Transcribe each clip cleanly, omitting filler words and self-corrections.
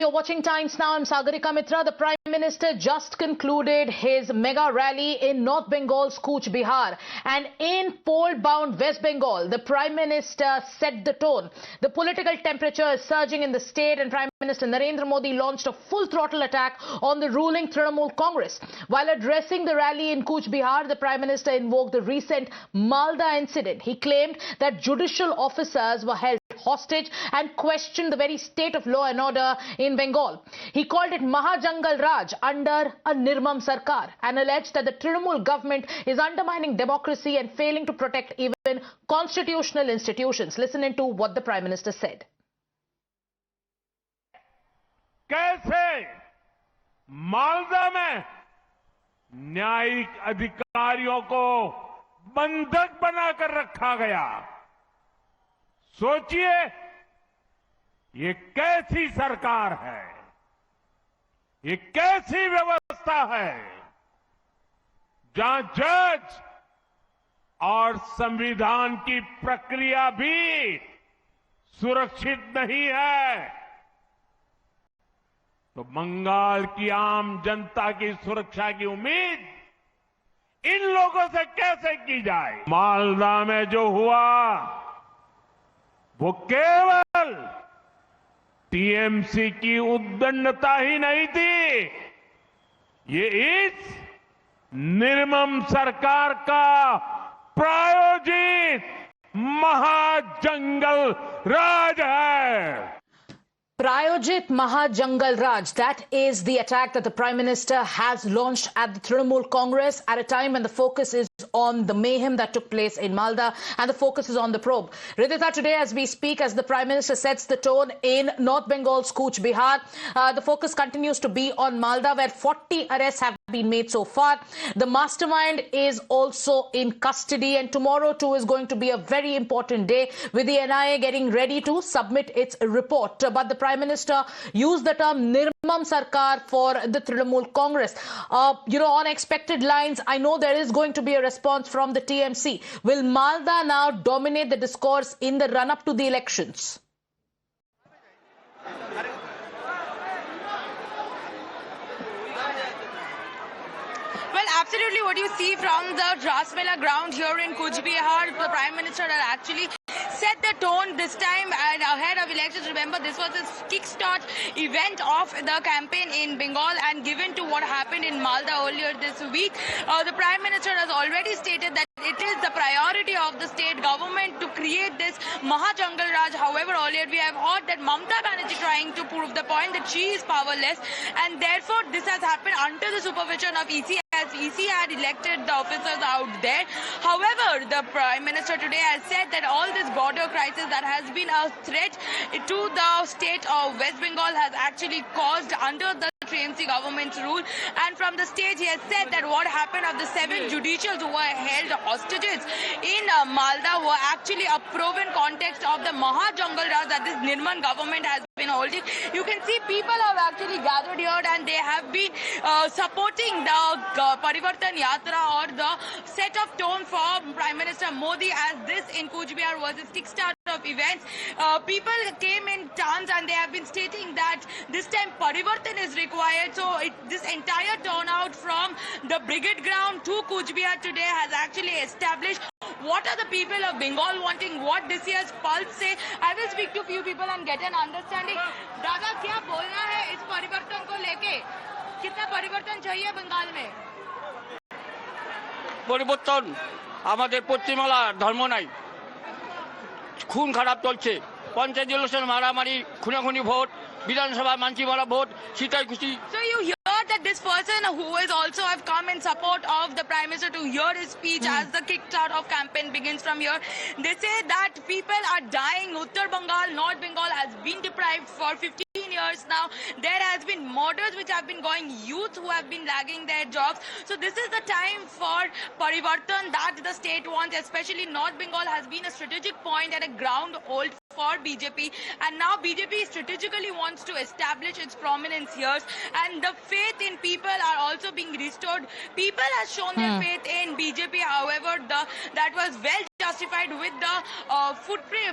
You're watching Times Now. I'm Sagarika Mitra. The Prime Minister just concluded his mega rally in North Bengal's Cooch Behar. And in poll-bound West Bengal, the Prime Minister set the tone. The political temperature is surging in the state, and Prime Minister Narendra Modi launched a full-throttle attack on the ruling Trinamool Congress. While addressing the rally in Cooch Behar, the Prime Minister invoked the recent Malda incident. He claimed that judicial officers were held hostage and questioned the very state of law and order in Bengal. He called it Mahajangal Raj under a Nirmam Sarkar and alleged that the Trinamool government is undermining democracy and failing to protect even constitutional institutions. Listen into what the Prime Minister said. कैसे मालदा में न्यायिक अधिकारियों को बंधक बनाकर रखा गया। सोचिए, ये कैसी सरकार है, ये कैसी व्यवस्था है जहां जज और संविधान की प्रक्रिया भी सुरक्षित नहीं है। तो बंगाल की आम जनता की सुरक्षा की उम्मीद इन लोगों से कैसे की जाए? मालदा में जो हुआ वो केवल टीएमसी की उद्दंडता ही नहीं थी, ये इस निर्मम सरकार का प्रायोजित महाजंगल राज है। Prayojit Mahajangal Raj, that is the attack that the Prime Minister has launched at the Trinamool Congress at a time when the focus is on the mayhem that took place in Malda and the focus is on the probe. Ridhita, today as we speak, as the Prime Minister sets the tone in North Bengal's Cooch Behar, the focus continues to be on Malda, where 40 arrests have been made so far. The mastermind is also in custody, and tomorrow too is going to be a very important day with the NIA getting ready to submit its report. But the Prime Minister used the term Nirmam Sarkar for the Trinamool Congress. On expected lines, I know there is going to be a response from the TMC. Will Malda now dominate the discourse in the run-up to the elections? Well, absolutely what you see from the Ras Mela ground here in Cooch Behar, the Prime Minister had actually set the tone this time and ahead of elections. Remember, this was a kickstart event of the campaign in Bengal, and given to what happened in Malda earlier this week, the Prime Minister has already stated that it is the priority of the state government to create this Mahajangal Raj. However, earlier we have heard that Mamata Banerjee trying to prove the point that she is powerless, and therefore this has happened under the supervision of EC, as EC had elected the officers out there. However, the Prime Minister today has said that all this border crisis that has been a threat to the state of West Bengal has actually caused under the TMC government's rule, and from the stage he has said that what happened of the 7 judicials who were held hostages in Malda were actually a proven context of the Mahajangal Raj that this Nirman government has been holding. You can see people have actually gathered here and they have been supporting the Parivartan Yatra, or the set of tone for Prime Minister Modi, as this in Cooch Behar was a kickstart of events. People came in tons and they have been stating that this time Parivartan is required. So this entire turnout from the brigade ground to Cooch Behar today has actually established what are the people of Bengal wanting, what this year's pulse say. I will speak to few people and get an understanding. Dada, क्या बोलना है इस परिवर्तन को लेके? कितना परिवर्तन चाहिए बंगाल में? পরিবর্তন আমাদের পশ্চিমবাংলার ধর্ম নাই, খুন খারাপ চলছে, পঞ্চায়েত ইলেকশন মারামারি, খুনাখুনি ভোট, বিধানসভা মানছি মারা ভোট, সেটাই খুশি। So you hear that this person who is also have come in support of the Prime Minister to hear his speech as the kickstart of campaign begins from here. They say that people are dying. Uttar Bengal, North Bengal has been deprived for 15 years now. There has been murders which have been going, youth who have been lagging their jobs. So this is the time for Parivartan that the state wants, especially North Bengal has been a strategic point and a ground hold for BJP, and now BJP strategically wants to establish its prominence here, and the faith in people are also being restored. People have shown their faith in BJP. However, that was well justified with the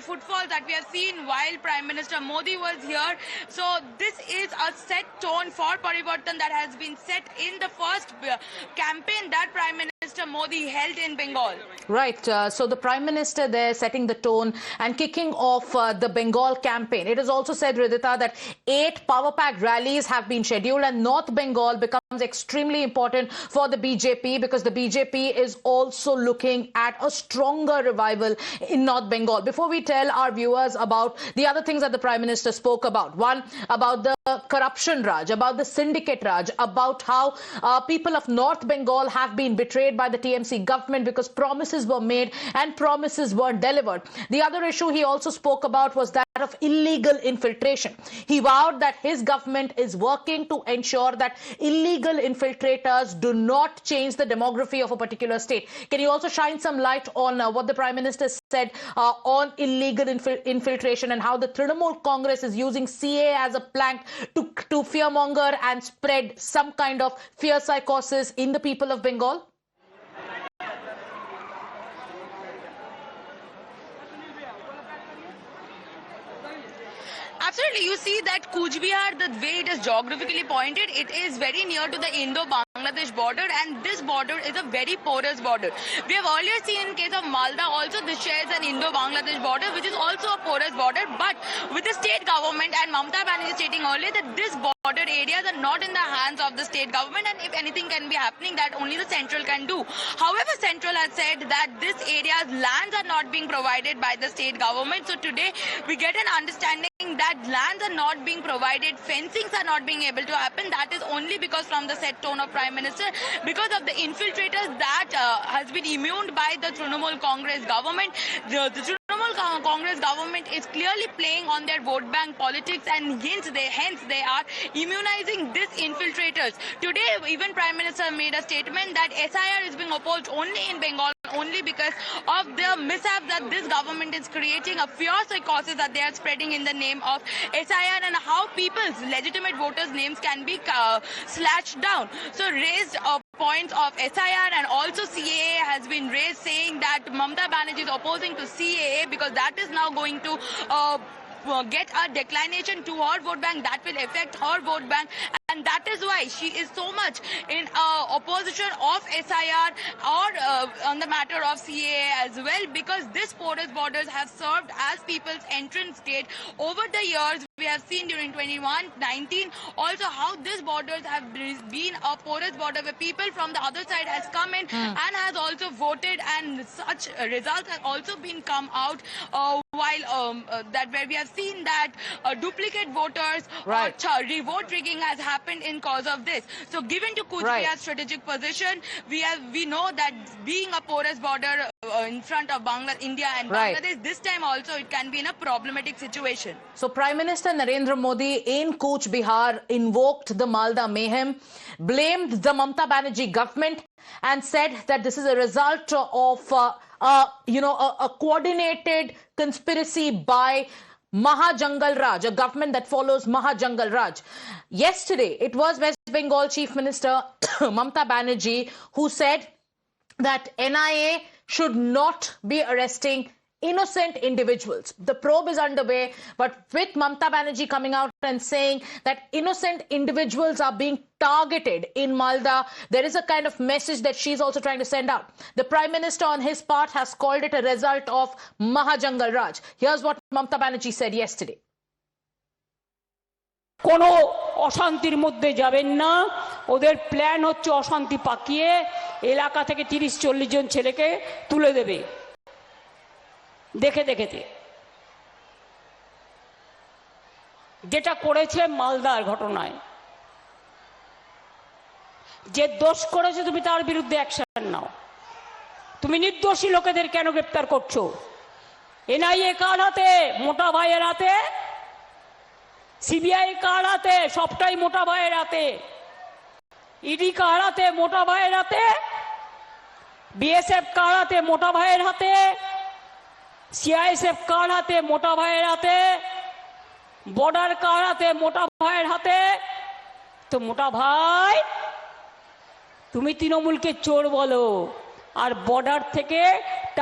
footfalls that we have seen while Prime Minister Modi was here. So this is a set tone for Parivartan that has been set in the first campaign that Prime Minister Modi held in Bengal. Right. So the Prime Minister there setting the tone and kicking off the Bengal campaign. It is also said, Ridhita, that 8 power-packed rallies have been scheduled, and North Bengal becomes extremely important for the BJP because the BJP is also looking at a stronger revival in North Bengal. Before we tell our viewers about the other things that the Prime Minister spoke about, one, about the corruption Raj, about the syndicate Raj, about how people of North Bengal have been betrayed by the TMC government because promises were made and promises were delivered. The other issue he also spoke about was that of illegal infiltration. He vowed that his government is working to ensure that illegal infiltrators do not change the demography of a particular state. Can you also shine some light on what the Prime Minister said on illegal infiltration and how the Trinamool Congress is using CA as a plank to fearmonger and spread some kind of fear psychosis in the people of Bengal? Absolutely. You see that Cooch Behar, the way it is geographically pointed, it is very near to the Indo-Bangladesh border, and this border is a very porous border. We have earlier seen in case of Malda also this shares an Indo-Bangladesh border, which is also a porous border, but with the state government and Mamata Banerjee stating earlier that this border areas are not in the hands of the state government, and if anything can be happening, that only the central can do. However, central has said that this area's lands are not being provided by the state government. So today we get an understanding that lands are not being provided, fencings are not being able to happen. That is only because from the set tone of Prime Minister, because of the infiltrators that has been immuned by the Trinamool Congress government. The Trinamool Congress government is clearly playing on their vote bank politics, and hence they are immunizing these infiltrators. Today, even Prime Minister made a statement that SIR is being opposed only in Bengal, only because of the mishap that this government is creating, a fear psychosis that they are spreading in the name of SIR, and how people's legitimate voters' names can be slashed down. So raised points of SIR and also CAA has been raised, saying that Mamata Banerjee is opposing to CAA because that is now going to get a declination to her vote bank, that will affect her vote bank, and that is why she is so much in opposition of SIR or on the matter of CAA as well, because this porous borders have served as people's entrance gate over the years. We have seen during 21-19 also how these borders have been a porous border where people from the other side has come in and has also voted, and such results have also been come out while that where we have seen that duplicate voters or revote rigging has happened in cause of this. So given to Cooch Behar's strategic position, we know that being a porous border in front of India and Bangladesh, this time also it can be in a problematic situation. So Prime Minister Narendra Modi in Cooch Behar invoked the Malda mayhem, blamed the Mamata Banerjee government and said that this is a result of a coordinated conspiracy by Mahajangal Raj, a government that follows Mahajangal Raj. Yesterday, it was West Bengal Chief Minister Mamata Banerjee who said that NIA should not be arresting innocent individuals. The probe is underway, but with Mamata Banerjee coming out and saying that innocent individuals are being targeted in Malda, there is a kind of message that she's also trying to send out. The Prime Minister on his part has called it a result of Mahajangal Raj. Here's what Mamata Banerjee said yesterday. কোনো অশান্তির মধ্যে যাবেন না, ওদের plan হচ্ছে অশান্তি পাকিয়ে এলাকা থেকে 30-40 জন ছেলেকে তুলে দেবে দেখে দেখেতে, যেটা করেছে মালদার ঘটনায়। যে দোষ করেছে তুমি তার বিরুদ্ধে অ্যাকশন নাও। তুমি নির্দোষী লোকেদের কেন গ্রেফতার করছো? এনআইএ কার হাতে? মোটা ভাইয়ের হাতে। সিবিআই কার হাতে? সবটাই মোটা ভাইয়ের হাতে। ইডি কার হাতে? মোটা ভাইয়ের হাতে। বিএসএফ কার হাতে? মোটা ভাইয়ের হাতে। সিআইএসএফ কার হাতে? মোটা ভাইয়ের হাতে। বর্ডার কার হাতে? মোটা ভাইয়ের হাতে। তো মোটা ভাই তুমি তৃণমূলকে চোর বলো, আর বর্ডার থেকে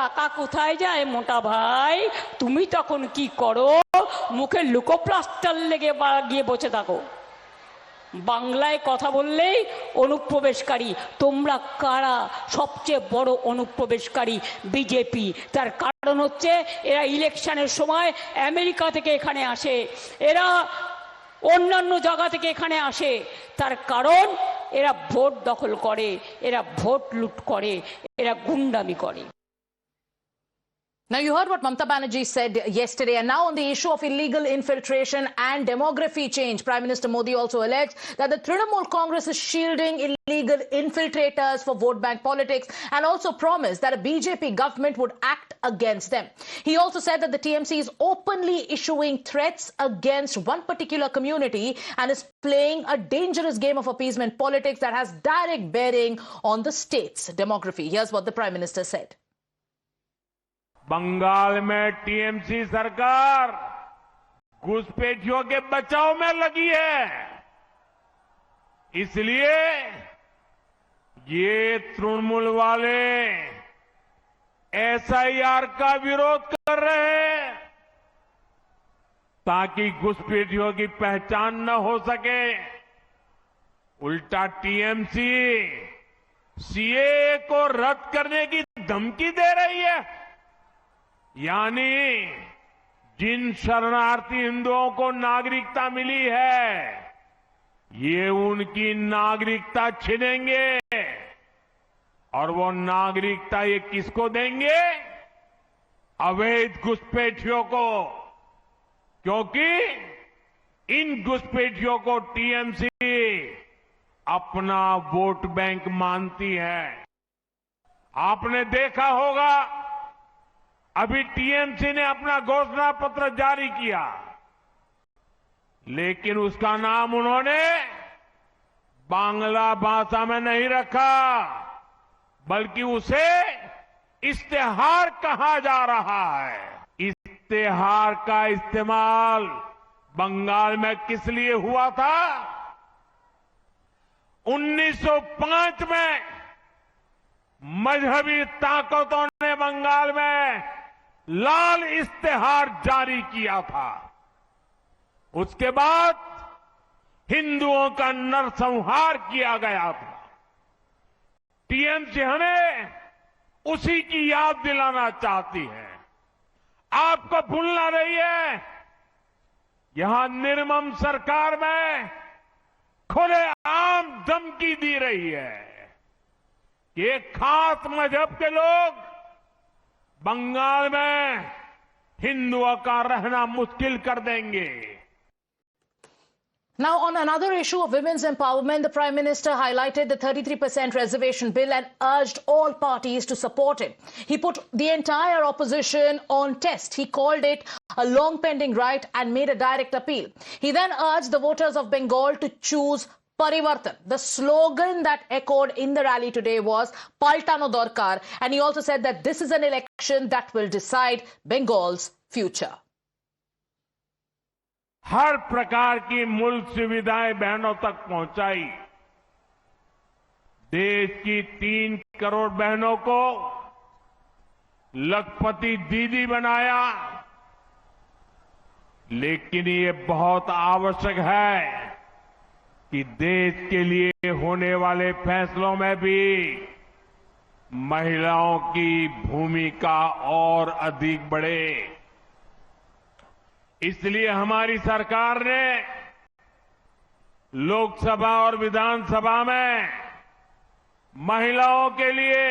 টাকা কোথায় যায় মোটা ভাই? তুমি তখন কি করো? মুখে লুকোপ্লাস্টার লেগে গিয়ে বসে থাকো। বাংলায় কথা বললেই অনুপ্রবেশকারী। তোমরা কারা? সবচেয়ে বড় অনুপ্রবেশকারী বিজেপি। তার কারণ হচ্ছে এরা ইলেকশনের সময় আমেরিকা থেকে এখানে আসে, এরা অন্যান্য জায়গা থেকে এখানে আসে। তার কারণ এরা ভোট দখল করে, এরা ভোট লুট করে, এরা গুন্ডামি করে। Now, you heard what Mamata Banerjee said yesterday. And now on the issue of illegal infiltration and demography change, Prime Minister Modi also alleged that the Trinamool Congress is shielding illegal infiltrators for vote bank politics and also promised that a BJP government would act against them. He also said that the TMC is openly issuing threats against one particular community and is playing a dangerous game of appeasement politics that has direct bearing on the state's demography. Here's what the Prime Minister said. Bengal में TMC सरकार घुसपैठियों के बचाव में लगी है, इसलिए ये तृणमूल वाले एसआईआर का विरोध कर रहे हैं ताकि घुसपैठियों की पहचान न हो सके। उल्टा टीएमसी सीएए को रद्द करने की धमकी दे रही है। यानी जिन शरणार्थी हिंदुओं को नागरिकता मिली है, ये उनकी नागरिकता छीनेंगे और वो नागरिकता ये किसको देंगे? अवैध घुसपैठियों को, क्योंकि इन घुसपैठियों को टीएमसी अपना वोट बैंक मानती है। आपने देखा होगा अभी टीएमसी ने अपना घोषणा पत्र जारी किया, लेकिन उसका नाम उन्होंने बांग्ला भाषा में नहीं रखा, बल्कि उसे इश्तेहार कहा जा रहा है। इश्तेहार का इस्तेमाल बंगाल में किस लिए हुआ था? 1905 में मजहबी ताकतों ने बंगाल में लाल इश्तेहार जारी किया था। उसके बाद हिंदुओं का नरसंहार किया गया था। टीएमसी हमें उसी की याद दिलाना चाहती है। आपको भूलना नहीं है, यहां निर्मम सरकार में खुलेआम धमकी दी रही है कि एक खास मजहब के लोग बंगाल में हिंदुओं का रहना मुश्किल कर देंगे। Now, on another issue of women's empowerment, the Prime Minister highlighted the 33% reservation bill and urged all parties to support it. He put the entire opposition on test. He called it a long-pending right and made a direct appeal. He then urged the voters of Bengal to choose Parivartan. The slogan that echoed in the rally today was Paltano Dorkar, and he also said that this is an election that will decide Bengal's future. हर प्रकार की मूल सुविधाएं बहनों तक पहुंचाई। देश की 3 करोड़ बहनों को लखपति दीदी बनाया, लेकिन ये बहुत आवश्यक है कि देश के लिए होने वाले फैसलों में भी महिलाओं की भूमिका और अधिक बढ़े। इसलिए हमारी सरकार ने लोकसभा और विधानसभा में महिलाओं के लिए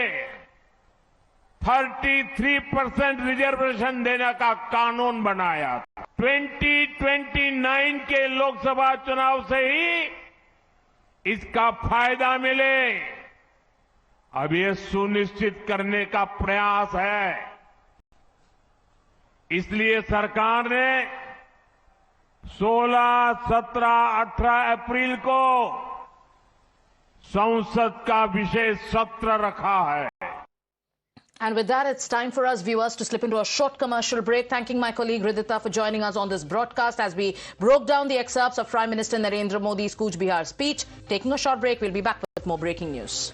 33% रिजर्वेशन देने का कानून बनाया। 2029 के लोकसभा चुनाव से ही इसका फायदा मिले, अब ये सुनिश्चित करने का प्रयास है। इसलिए सरकार ने 16, 17, 18 अप्रैल को संसद का विशेष सत्र रखा है। And with that, it's time for us viewers to slip into a short commercial break. Thanking my colleague Ridhita for joining us on this broadcast as we broke down the excerpts of Prime Minister Narendra Modi's Cooch Behar speech. Taking a short break, we'll be back with more breaking news.